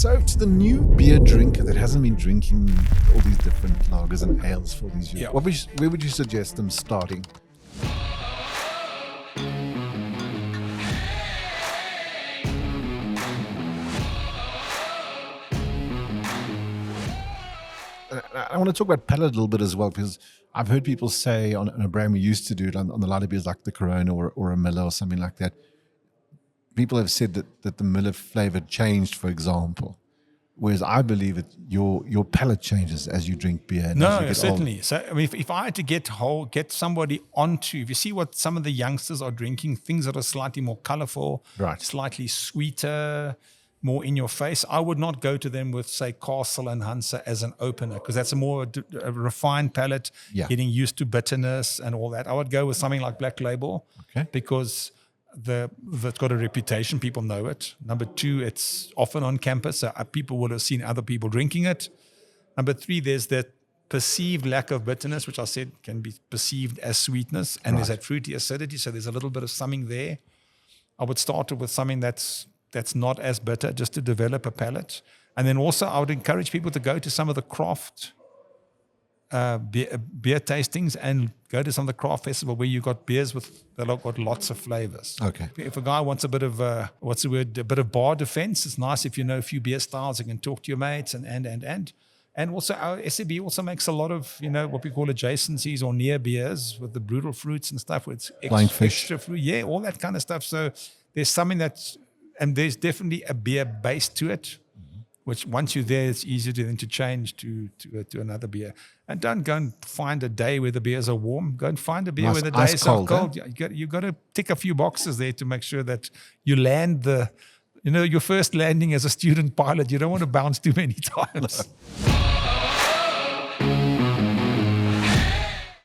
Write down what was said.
So to the new beer drinker that hasn't been drinking all these different lagers and ales for these years, Yeah. where would you suggest them starting? I want to talk about palate a little bit as well, because I've heard people say on a brand we used to do it on the lighter beers like the Corona or a Miller or something like that. People have said that the Miller flavor changed, for example. Whereas I believe that your palate changes as you drink beer. And as you No, get certainly. older. So, I mean, if I had to get somebody onto, if you see what some of the youngsters are drinking, things that are slightly more colorful, Right. slightly sweeter, more in your face, I would not go to them with, say, Castle and Hansa as an opener, because that's a refined palate, Yeah. getting used to bitterness and all that. I would go with something like Black Label, Okay. because that's got a reputation. People know it. Number two, it's often on campus, so people will have seen other people drinking it. Number three, there's that perceived lack of bitterness, which I said can be perceived as sweetness, and there's that fruity acidity, so there's a little bit of something there. I would start with something that's not as bitter, just to develop a palate. And then also I would encourage people to go to some of the craft beer tastings and go to some of the craft festival where you've got beers that have got lots of flavors. Okay. If a guy wants a bit of a bit of bar defense, it's nice if you know a few beer styles. You can talk to your mates and also our SAB also makes a lot of what we call adjacencies or near beers with the brutal fruits and stuff. Where it's Flying fish. extra fruit, all that kind of stuff. So there's something and there's definitely a beer base to it, which once you're there, it's easier to change to another beer. And don't go and find a day where the beers are warm. Go and find a beer Nice where the ice days are cold, cold. You got to tick a few boxes there to make sure that you land your first landing as a student pilot. You don't want to bounce too many times.